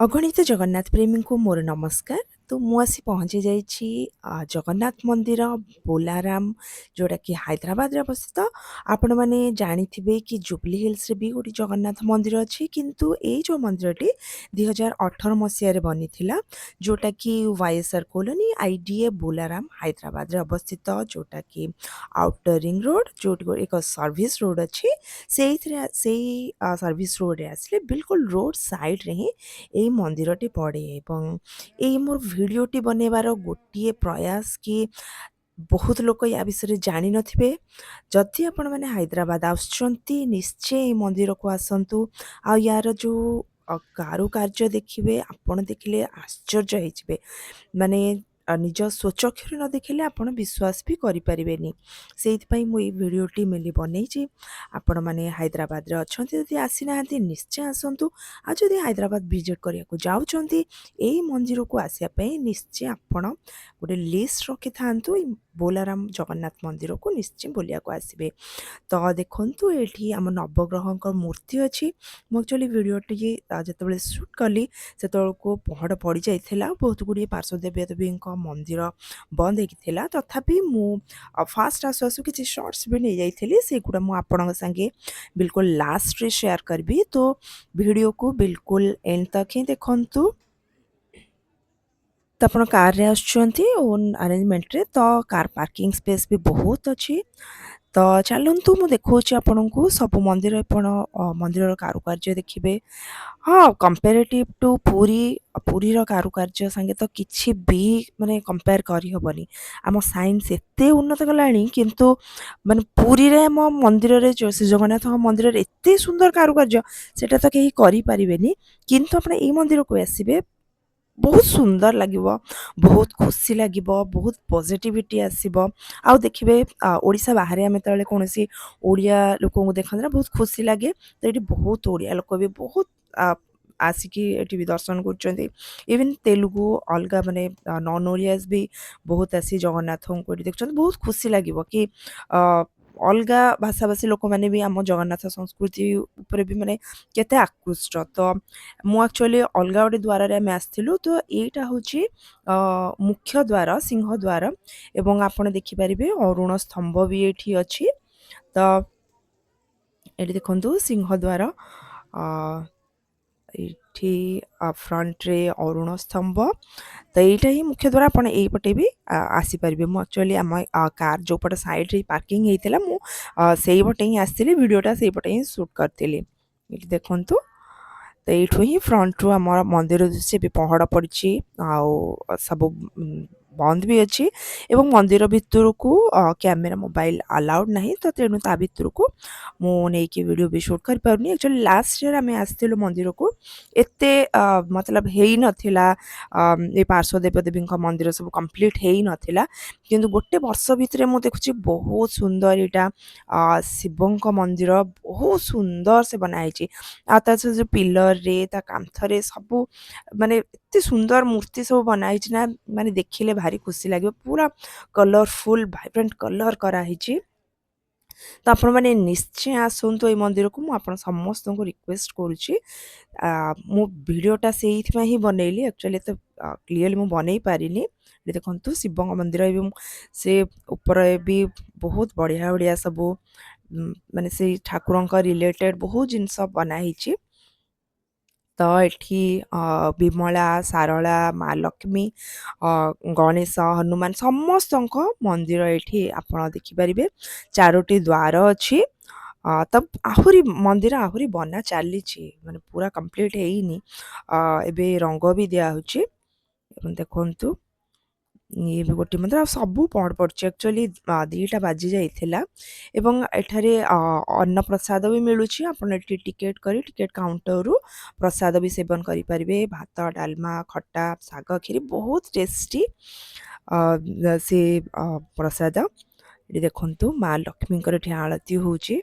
अगणित जगन्नाथ प्रेमी को मोर नमस्कार। तो मु आसी पहुँची जाइछि जगन्नाथ मंदिर बोलाराम, जोटा कि हैदराबाद रे अवस्थित। आपण माने जानिथिबे कि जुबली हिल्स रे भी गोटे जगन्नाथ मंदिर अछि, किंतु ए जो मंदिरटी 2018 मसीहा रे बनिथिला, जोटा कि YSR colony IDA Bollaram Hyderabad रे अवस्थित, जोटा कि आउटर रिंग रोड, जोटी एक सर्विस रोड अछि। सेई सर्विस रोड रे आसले बिल्कुल रोड साइड रे ही एई मन्दिरटी पड़े। ଏବଂ ଏଇ ମୋର ଭିଡ଼ିଓଟି ବନେଇବାର ଗୋଟିଏ ପ୍ରୟାସ କି ବହୁତ ଲୋକ ୟା ବିଷୟରେ ଜାଣିନଥିବେ। ଯଦି ଆପଣମାନେ ହାଇଦ୍ରାବାଦ ଆସୁଛନ୍ତି ନିଶ୍ଚୟ ଏଇ ମନ୍ଦିରକୁ ଆସନ୍ତୁ। ଆଉ ୟାର ଯୋଉ କାରୁକାର୍ଯ୍ୟ ଦେଖିବେ, ଆପଣ ଦେଖିଲେ ଆଶ୍ଚର୍ଯ୍ୟ ହେଇଯିବେ। ମାନେ ନିଜ ସ୍ୱଚକ୍ଷୁରେ ନ ଦେଖିଲେ ଆପଣ ବିଶ୍ୱାସ ବି କରିପାରିବେନି। ସେଇଥିପାଇଁ ମୁଁ ଏଇ ଭିଡ଼ିଓଟି ମେନଲି ବନେଇଛି। ଆପଣମାନେ ହାଇଦ୍ରାବାଦରେ ଅଛନ୍ତି ଯଦି ଆସିନାହାନ୍ତି ନିଶ୍ଚୟ ଆସନ୍ତୁ। ଆଉ ଯଦି ହାଇଦ୍ରାବାଦ ଭିଜିଟ୍ କରିବାକୁ ଯାଉଛନ୍ତି ଏଇ ମନ୍ଦିରକୁ ଆସିବା ପାଇଁ ନିଶ୍ଚୟ ଆପଣ ଗୋଟେ ଲିଷ୍ଟ ରଖିଥାନ୍ତୁ। ଏଇ ବୋଲାରାମ ଜଗନ୍ନାଥ ମନ୍ଦିରକୁ ନିଶ୍ଚୟ ବୁଲିବାକୁ ଆସିବେ। ତ ଦେଖନ୍ତୁ ଏଠି ଆମ ନବଗ୍ରହଙ୍କ ମୂର୍ତ୍ତି ଅଛି। ମୁଁ ଆକ୍ଚୁଆଲି ଭିଡ଼ିଓଟି ଯେତେବେଳେ ସୁଟ୍ କଲି ସେତେବେଳକୁ ପହଡ଼ ପଡ଼ିଯାଇଥିଲା। ବହୁତ ଗୁଡ଼ିଏ ପାର୍ଶ୍ୱ ଦେବଦେବୀଙ୍କ ମନ୍ଦିର ବନ୍ଦ ହେଇକି ଥିଲା। ତଥାପି ମୁଁ ଫାଷ୍ଟ ଆସୁ ଆସୁ କିଛି ସର୍ଟସ୍ ବି ନେଇଯାଇଥିଲି। ସେଗୁଡ଼ା ମୁଁ ଆପଣଙ୍କ ସାଙ୍ଗେ ବିଲକୁଲ ଲାଷ୍ଟରେ ସେୟାର କରିବି। ତ ଭିଡ଼ିଓକୁ ବିଲକୁଲ ଏଣ୍ଡ ତକ ହିଁ ଦେଖନ୍ତୁ। ତ ଆପଣ କାରରେ ଆସୁଛନ୍ତି ଓନ୍ ଆରେଞ୍ଜମେଣ୍ଟରେ, ତ କାର ପାର୍କିଂ ସ୍ପେସ୍ ବି ବହୁତ ଅଛି। ତ ଚାଲନ୍ତୁ ମୁଁ ଦେଖାଉଛି ଆପଣଙ୍କୁ ସବୁ ମନ୍ଦିର। ଆପଣ ମନ୍ଦିରର କାରୁକାର୍ଯ୍ୟ ଦେଖିବେ। ହଁ, କମ୍ପାରେଟିଭ୍ ଟୁ ପୁରୀର କାରୁକାର୍ଯ୍ୟ ସାଙ୍ଗେ ତ କିଛି ବି ମାନେ କମ୍ପେୟାର କରିହେବନି। ଆମ ସାଇନ୍ସ ଏତେ ଉନ୍ନତ ଗଲାଣି, କିନ୍ତୁ ମାନେ ପୁରୀରେ ଆମ ମନ୍ଦିରରେ ଶ୍ରୀ ଜଗନ୍ନାଥଙ୍କ ମନ୍ଦିରରେ ଏତେ ସୁନ୍ଦର କାରୁକାର୍ଯ୍ୟ ସେଇଟା ତ କେହି କରିପାରିବେନି। କିନ୍ତୁ ଆପଣ ଏଇ ମନ୍ଦିରକୁ ଆସିବେ ବହୁତ ସୁନ୍ଦର ଲାଗିବ, ବହୁତ ଖୁସି ଲାଗିବ, ବହୁତ ପଜିଟିଭିଟି ଆସିବ। ଆଉ ଦେଖିବେ ଓଡ଼ିଶା ବାହାରେ ଆମେ ଯେତେବେଳେ କୌଣସି ଓଡ଼ିଆ ଲୋକଙ୍କୁ ଦେଖନ୍ତି ନା ବହୁତ ଖୁସି ଲାଗେ। ତ ଏଠି ବହୁତ ଓଡ଼ିଆ ଲୋକ ବି ବହୁତ ଆସିକି ଏଠି ବି ଦର୍ଶନ କରୁଛନ୍ତି। ଇଭେନ୍ ତେଲୁଗୁ ଅଲଗା ମାନେ ନନ୍ ଓଡ଼ିଆସ୍ ବି ବହୁତ ଆସି ଜଗନ୍ନାଥଙ୍କୁ ଏଠି ଦେଖୁଛନ୍ତି। ବହୁତ ଖୁସି ଲାଗିବ କି ଅଲଗା ଭାଷାଭାଷୀ ଲୋକମାନେ ବି ଆମ ଜଗନ୍ନାଥ ସଂସ୍କୃତି ଉପରେ ବି ମାନେ କେତେ ଆକୃଷ୍ଟ। ତ ମୁଁ ଆକ୍ଚୁଆଲି ଅଲଗା ଗୋଟେ ଦ୍ୱାରରେ ଆମେ ଆସିଥିଲୁ। ତ ଏଇଟା ହେଉଛି ମୁଖ୍ୟ ଦ୍ୱାର, ସିଂହ ଦ୍ୱାର। ଏବଂ ଆପଣ ଦେଖିପାରିବେ ଅରୁଣ ସ୍ତମ୍ଭ ବି ଏଠି ଅଛି। ତ ଏଠି ଦେଖନ୍ତୁ ସିଂହ ଦ୍ୱାର, ଏଠି ଫ୍ରଣ୍ଟରେ ଅରୁଣ ସ୍ତମ୍ଭ। ତ ଏଇଟା ହିଁ ମୁଖ୍ୟ ଦ୍ୱାର। ଆପଣ ଏଇପଟେ ବି ଆସିପାରିବେ। ମୁଁ ଆକ୍ଚୁଆଲି ଆମ କାର୍ ଯେଉଁପଟ ସାଇଡ଼୍ରେ ପାର୍କିଂ ହେଇଥିଲା, ମୁଁ ସେଇପଟେ ହିଁ ଆସିଥିଲି। ଭିଡ଼ିଓଟା ସେଇପଟେ ହିଁ ସୁଟ୍ କରିଥିଲି। ଏଠି ଦେଖନ୍ତୁ, ତ ଏଇଠୁ ହିଁ ଫ୍ରଣ୍ଟରୁ ଆମର ମନ୍ଦିର ଦୃଶ୍ୟ ବି ପହଡ଼ ପଡ଼ିଛି। ଆଉ ସବୁ ବନ୍ଦ ବି ଅଛି। ଏବଂ ମନ୍ଦିର ଭିତରକୁ କ୍ୟାମେରା ମୋବାଇଲ ଆଲାଉଡ଼ ନାହିଁ। ତ ତେଣୁ ତା ଭିତରକୁ ମୁଁ ନେଇକି ଭିଡ଼ିଓ ବି ସୁଟ୍ କରିପାରୁନି। ଆକ୍ଚୁଆଲି ଲାଷ୍ଟ ଇୟର୍ ଆମେ ଆସିଥିଲୁ ମନ୍ଦିରକୁ, ଏତେ ମତଲବ ହେଇନଥିଲା। ଏ ପାର୍ଶ୍ୱ ଦେବଦେବୀଙ୍କ ମନ୍ଦିର ସବୁ କମ୍ପ୍ଲିଟ୍ ହେଇନଥିଲା। କିନ୍ତୁ ଗୋଟେ ବର୍ଷ ଭିତରେ ମୁଁ ଦେଖୁଛି ବହୁତ ସୁନ୍ଦର ଏଇଟା ଶିବଙ୍କ ମନ୍ଦିର ବହୁତ ସୁନ୍ଦର ସେ ବନା ହେଇଛି। ଆଉ ତା ସହିତ ଯେଉଁ ପିଲରରେ, ତା କାନ୍ଥରେ ସବୁ ମାନେ ଏତେ ସୁନ୍ଦର ମୂର୍ତ୍ତି ସବୁ ବନା ହେଇଛି ନା, ମାନେ ଦେଖିଲେ ଭାରି ଖୁସି ଲାଗିବ। ପୁରା କଲରଫୁଲ୍ ଭାଇବ୍ରାଣ୍ଟ କଲର୍ କରାହେଇଛି। ତ ଆପଣମାନେ ନିଶ୍ଚୟ ଆସନ୍ତୁ ଏଇ ମନ୍ଦିରକୁ। ମୁଁ ଆପଣ ସମସ୍ତଙ୍କୁ ରିକ୍ୱେଷ୍ଟ କରୁଛି। ମୁଁ ଭିଡ଼ିଓଟା ସେଇଥିପାଇଁ ହିଁ ବନେଇଲି। ଆକ୍ଚୁଆଲି ଏତେ କ୍ଲିୟରଲି ମୁଁ ବନେଇ ପାରିନି। ଦେଖନ୍ତୁ ଶିବଙ୍କ ମନ୍ଦିର ଏବଂ ସେ ଉପରେ ବି ବହୁତ ବଢ଼ିଆ ବଢ଼ିଆ ସବୁ ମାନେ ସେଇ ଠାକୁରଙ୍କ ରିଲେଟେଡ଼ ବହୁତ ଜିନିଷ ବନା ହେଇଛି। ତ ଏଠି ବିମଳା, ସାରଳା, ମା ଲକ୍ଷ୍ମୀ, ଗଣେଶ, ହନୁମାନ ସମସ୍ତଙ୍କ ମନ୍ଦିର ଏଠି ଆପଣ ଦେଖିପାରିବେ। 4ଟି ଦ୍ୱାର ଅଛି। ତ ଆହୁରି ମନ୍ଦିର ଆହୁରି ବନା ଚାଲିଛି, ମାନେ ପୁରା କମ୍ପ୍ଲିଟ୍ ହେଇନି। ଏବେ ରଙ୍ଗ ବି ଦିଆହେଉଛି। ଏବଂ ଦେଖନ୍ତୁ ଇଏ ବି ଗୋଟେ ମନ୍ଦିର। ଆଉ ସବୁ ପହଡ଼ ପଡ଼ିଛି। ଆକ୍ଚୁଆଲି 2ଟା ବାଜି ଯାଇଥିଲା। ଏବଂ ଏଠାରେ ଅନ୍ନପ୍ରସାଦ ବି ମିଳୁଛି। ଆପଣ ଏଠି ଟିକେଟ୍ କରି ଟିକେଟ୍ କାଉଣ୍ଟରରୁ ପ୍ରସାଦ ବି ସେବନ କରିପାରିବେ। ଭାତ, ଡାଲମା, ଖଟା, ଶାଗ, କ୍ଷୀରି ବହୁତ ଟେଷ୍ଟି ସେ ପ୍ରସାଦ। ଏଠି ଦେଖନ୍ତୁ ମା ଲକ୍ଷ୍ମୀଙ୍କର ଏଠି ଆଳତି ହେଉଛି।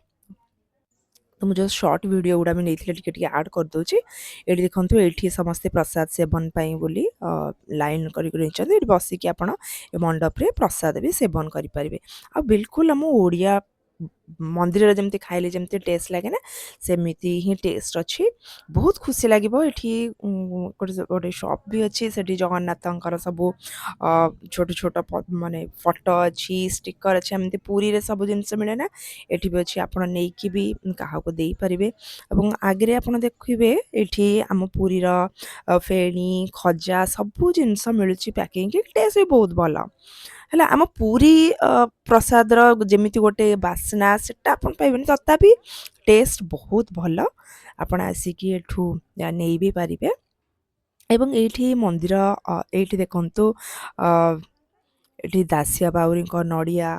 ତ ମୁଁ ଜଷ୍ଟ ସର୍ଟ ଭିଡ଼ିଓ ଗୁଡ଼ା ବି ନେଇଥିଲି, ଟିକେ ଟିକେ ଆଡ଼୍ କରିଦେଉଛି। ଏଠି ଦେଖନ୍ତୁ ଏଇଠି ସମସ୍ତେ ପ୍ରସାଦ ସେବନ ପାଇଁ ବୋଲି ଲାଇନ୍ କରିକି ରହିଛନ୍ତି। ଏଠି ବସିକି ଆପଣ ଏ ମଣ୍ଡପରେ ପ୍ରସାଦ ବି ସେବନ କରିପାରିବେ। ଆଉ ବିଲକୁଲ ଆମ ଓଡ଼ିଆ ମନ୍ଦିରରେ ଯେମିତି ଖାଇଲେ ଯେମିତି ଟେଷ୍ଟ ଲାଗେ ନା ସେମିତି ହିଁ ଟେଷ୍ଟ ଅଛି। ବହୁତ ଖୁସି ଲାଗିବ ଏଠି ଗୋଟେ ସପ୍ ବି ଅଛି ସେଠି ଜଗନ୍ନାଥଙ୍କର ସବୁ ଛୋଟ ଛୋଟ ମାନେ ଫଟୋ ଅଛି ଷ୍ଟିକର ଅଛି ଏମିତି ପୁରୀରେ ସବୁ ଜିନିଷ ମିଳେ ନା ଏଠି ବି ଅଛି ଆପଣ ନେଇକି ବି କାହାକୁ ଦେଇପାରିବେ। ଏବଂ ଆଗରେ ଆପଣ ଦେଖିବେ ଏଠି ଆମ ପୁରୀର ଫେଣି ଖଜା ସବୁ ଜିନିଷ ମିଳୁଛି ପ୍ୟାକିଂ ଟେଷ୍ଟ ବି ବହୁତ ଭଲ ହେଲା। ଆମ ପୁରୀ ପ୍ରସାଦର ଯେମିତି ଗୋଟେ ବାସ୍ନା ସେଟା ଆପଣ ପାଇବେନି ତଥାପି ଟେଷ୍ଟ ବହୁତ ଭଲ। ଆପଣ ଆସିକି ଏଠୁ ନେଇ ବି ପାରିବେ। ଏବଂ ଏଇଠି ମନ୍ଦିର ଏଇଠି ଦେଖନ୍ତୁ ଏଠି ଦାସିଆ ବାଉରୀଙ୍କ ନଡ଼ିଆ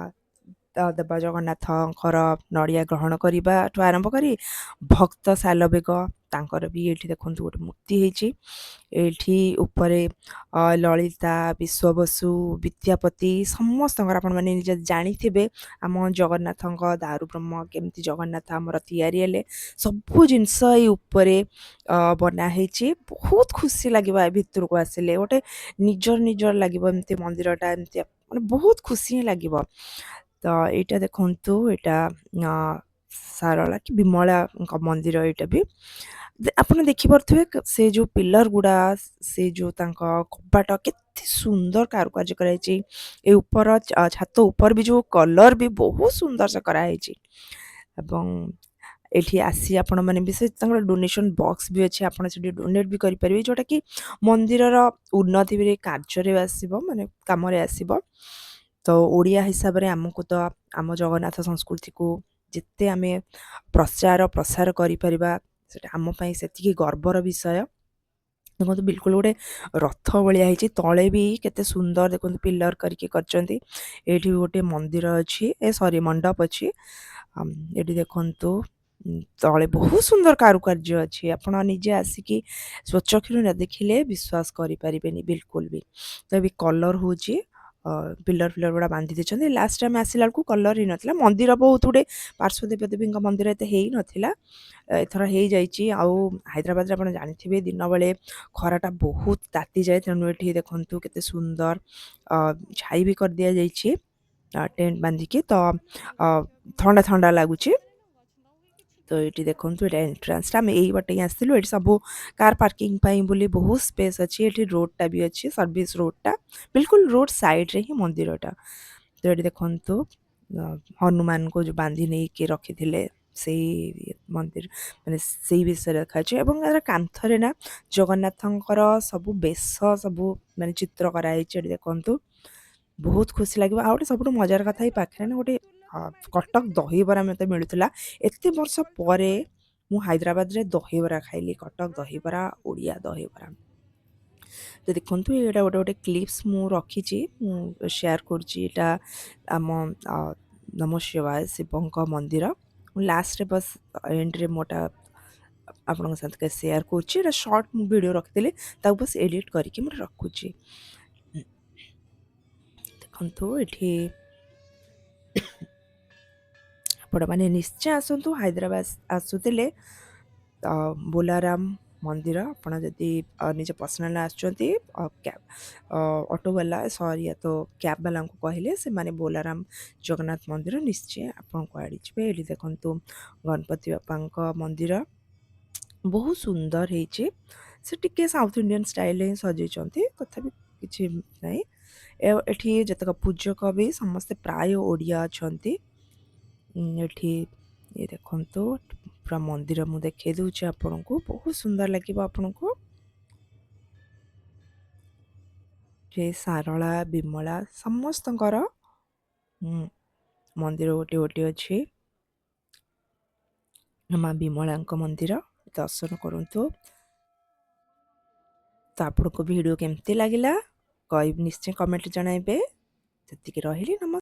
ଦେବା ଜଗନ୍ନାଥଙ୍କର ନଡ଼ିଆ ଗ୍ରହଣ କରିବାଠୁ ଆରମ୍ଭ କରି ଭକ୍ତ ସାଲବେଗ ତାଙ୍କର ବି ଏଇଠି ଦେଖନ୍ତୁ ଗୋଟେ ମୂର୍ତ୍ତି ହେଇଛି। ଏଇଠି ଉପରେ ଲଳିତା ବିଶ୍ୱବସୁ ବିଦ୍ୟାପତି ସମସ୍ତଙ୍କର ଆପଣମାନେ ନିଜେ ଜାଣିଥିବେ ଆମ ଜଗନ୍ନାଥଙ୍କ ଦାରୁ ବ୍ରହ୍ମ କେମିତି ଜଗନ୍ନାଥ ଆମର ତିଆରି ହେଲେ ସବୁ ଜିନିଷ ଏଇ ଉପରେ ବନା ହେଇଛି। ବହୁତ ଖୁସି ଲାଗିବ ଏ ଭିତରକୁ ଆସିଲେ ଗୋଟେ ନିଜର ଲାଗିବ ଏମିତି ମନ୍ଦିରଟା ଏମିତି ମାନେ ବହୁତ ଖୁସି ହିଁ ଲାଗିବ। ତ ଏଇଟା ଦେଖନ୍ତୁ ଏଇଟା ସାରଳା କି ବିମଳାଙ୍କ ମନ୍ଦିର ଏଇଟା ବି ଆପଣ ଦେଖିପାରୁଥିବେ ସେ ଯେଉଁ ପିଲର ଗୁଡ଼ା ସେ ଯେଉଁ ତାଙ୍କ କବାଟ କେତେ ସୁନ୍ଦର କାରୁକାର୍ଯ୍ୟ କରାଯାଇଛି। ଏ ଉପର ଛାତ ଉପରେ ବି ଯେଉଁ କଲର ବି ବହୁତ ସୁନ୍ଦର ସେ କରାହେଇଛି। ଏବଂ ଏଠି ଆସି ଆପଣମାନେ ବି ସେ ତାଙ୍କର ଡୋନେସନ୍ ବକ୍ସ ବି ଅଛି ଆପଣ ସେଠି ଡୋନେଟ୍ ବି କରିପାରିବେ ଯେଉଁଟାକି ମନ୍ଦିରର ଉନ୍ନତିରେ କାର୍ଯ୍ୟରେ ଆସିବ ମାନେ କାମରେ ଆସିବ। ତ ଓଡ଼ିଆ ହିସାବରେ ଆମକୁ ତ ଆମ ଜଗନ୍ନାଥ ସଂସ୍କୃତିକୁ ଯେତେ ଆମେ ପ୍ରଚାର ପ୍ରସାର କରିପାରିବା ସେଟା ଆମ ପାଇଁ ସେତିକି ଗର୍ବର ବିଷୟ। ଦେଖନ୍ତୁ ବିଲକୁଲ ଗୋଟେ ରଥ ଭଳିଆ ହେଇଛି ତଳେ ବି କେତେ ସୁନ୍ଦର ଦେଖନ୍ତୁ ପିଲର କରିକି କରିଛନ୍ତି। ଏଇଠି ବି ଗୋଟେ ମନ୍ଦିର ଅଛି ସରି ମଣ୍ଡପ ଅଛି। ଏଠି ଦେଖନ୍ତୁ ତଳେ ବହୁତ ସୁନ୍ଦର କାରୁକାର୍ଯ୍ୟ ଅଛି ଆପଣ ନିଜେ ଆସିକି ସ୍ୱଚକ୍ଷୁରେ ନ ଦେଖିଲେ ବିଶ୍ୱାସ କରିପାରିବେନି ବିଲକୁଲ ବି। ତ ଏବେ କଲର ହେଉଛି ପିଲର ଗୁଡ଼ା ବାନ୍ଧି ଦେଇଛନ୍ତି। ଲାଷ୍ଟ ଟାଇମ୍ ଆସିଲା ବେଳକୁ କଲର ହେଇନଥିଲା ମନ୍ଦିର ବହୁତ ଗୁଡ଼େ ପାର୍ଶ୍ୱ ଦେବଦେବୀଙ୍କ ମନ୍ଦିର ଏତେ ହେଇନଥିଲା ଏଥର ହେଇଯାଇଛି। ଆଉ ହାଇଦ୍ରାବାଦରେ ଆପଣ ଜାଣିଥିବେ ଦିନ ବେଳେ ଖରାଟା ବହୁତ ତାତିଯାଏ ତେଣୁ ଏଠି ଦେଖନ୍ତୁ କେତେ ସୁନ୍ଦର ଛାଇ ବି କରିଦିଆଯାଇଛି ଟେଣ୍ଟ ବାନ୍ଧିକି ତ ଥଣ୍ଡା ଥଣ୍ଡା ଲାଗୁଛି। ତ ଏଇଠି ଦେଖନ୍ତୁ ଏଇଟା ଏଣ୍ଟ୍ରାନ୍ସଟା ଆମେ ଏଇ ବାଟେ ହିଁ ଆସିଥିଲୁ। ଏଠି ସବୁ କାର ପାର୍କିଂ ପାଇଁ ବୋଲି ବହୁତ ସ୍ପେସ୍ ଅଛି। ଏଠି ରୋଡ଼ଟା ବି ଅଛି ସର୍ଭିସ୍ ରୋଡ଼ଟା ବିଲକୁଲ ରୋଡ଼ ସାଇଡ଼ରେ ହିଁ ମନ୍ଦିରଟା। ତ ଏଠି ଦେଖନ୍ତୁ ହନୁମାନଙ୍କୁ ଯେଉଁ ବାନ୍ଧି ନେଇକି ରଖିଥିଲେ ସେଇ ମନ୍ଦିର ମାନେ ସେଇ ବିଷୟରେ ଲେଖାଯାଇଛି। ଏବଂ ଏହାର କାନ୍ଥରେ ନା ଜଗନ୍ନାଥଙ୍କର ସବୁ ବେଶ ସବୁ ମାନେ ଚିତ୍ର କରାହେଇଛି। ଏଠି ଦେଖନ୍ତୁ ବହୁତ ଖୁସି ଲାଗିବ। ଆଉ ଗୋଟେ ସବୁଠୁ ମଜାର କଥା ଏଇ ପାଖରେ ନା ଗୋଟେ କଟକ ଦହିବରା ମୋତେ ମିଳୁଥିଲା। ଏତେ ବର୍ଷ ପରେ ମୁଁ ହାଇଦ୍ରାବାଦରେ ଦହିବରା ଖାଇଲି କଟକ ଦହିବରା ଓଡ଼ିଆ ଦହିବରା। ତ ଦେଖନ୍ତୁ ଏଇଟା ଗୋଟେ କ୍ଲିପ୍ସ ମୁଁ ରଖିଛି ମୁଁ ସେୟାର କରୁଛି। ଏଇଟା ଆମ ନମ ଶିବାୟ ଶିବଙ୍କ ମନ୍ଦିର ମୁଁ ଲାଷ୍ଟରେ ବସ୍ ଏଣ୍ଡରେ ମୋଟା ଆପଣଙ୍କ ସାଥିରେ ସେୟାର କରୁଛି। ଏଇଟା ସର୍ଟ ମୁଁ ଭିଡ଼ିଓ ରଖିଥିଲି ତାକୁ ବସ୍ ଏଡ଼ିଟ୍ କରିକି ମୁଁ ରଖୁଛି। ଦେଖନ୍ତୁ ଏଠି ଆପଣମାନେ ନିଶ୍ଚୟ ଆସନ୍ତୁ ହାଇଦ୍ରାବାଦ ଆସୁଥିଲେ ବୋଲାରାମ ମନ୍ଦିର ଆପଣ ଯଦି ନିଜ ପର୍ସନାଲ ଆସୁଛନ୍ତି କ୍ୟାବ୍ ଅଟୋବାଲା ସରି ତ କ୍ୟାବ୍ ବାଲାଙ୍କୁ କହିଲେ ସେମାନେ ବୋଲାରାମ ଜଗନ୍ନାଥ ମନ୍ଦିର ନିଶ୍ଚୟ ଆପଣଙ୍କୁ ଆଡ଼ି ଯିବେ। ଏଠି ଦେଖନ୍ତୁ ଗଣପତି ବାପାଙ୍କ ମନ୍ଦିର ବହୁତ ସୁନ୍ଦର ହେଇଛି। ସେ ଟିକେ ସାଉଥ ଇଣ୍ଡିଆନ୍ ଷ୍ଟାଇଲରେ ହିଁ ସଜେଇଛନ୍ତି ତଥାପି କିଛି ନାହିଁ। ଏଠି ଯେତେକ ପୂଜକ ବି ସମସ୍ତେ ପ୍ରାୟ ଓଡ଼ିଆ ଅଛନ୍ତି। ଏଠି ଇଏ ଦେଖନ୍ତୁ ପୁରା ମନ୍ଦିର ମୁଁ ଦେଖେଇ ଦେଉଛି ଆପଣଙ୍କୁ ବହୁତ ସୁନ୍ଦର ଲାଗିବ ଆପଣଙ୍କୁ। ସେ ସାରଳା ବିମଳା ସମସ୍ତଙ୍କର ମନ୍ଦିର ଗୋଟେ ଅଛି। ମା ବିମଳାଙ୍କ ମନ୍ଦିର ଦର୍ଶନ କରନ୍ତୁ। ତ ଆପଣଙ୍କୁ ଭିଡ଼ିଓ କେମିତି ଲାଗିଲା ନିଶ୍ଚୟ କମେଣ୍ଟରେ ଜଣାଇବେ। ସେତିକି ରହିଲି ନମସ୍କାର।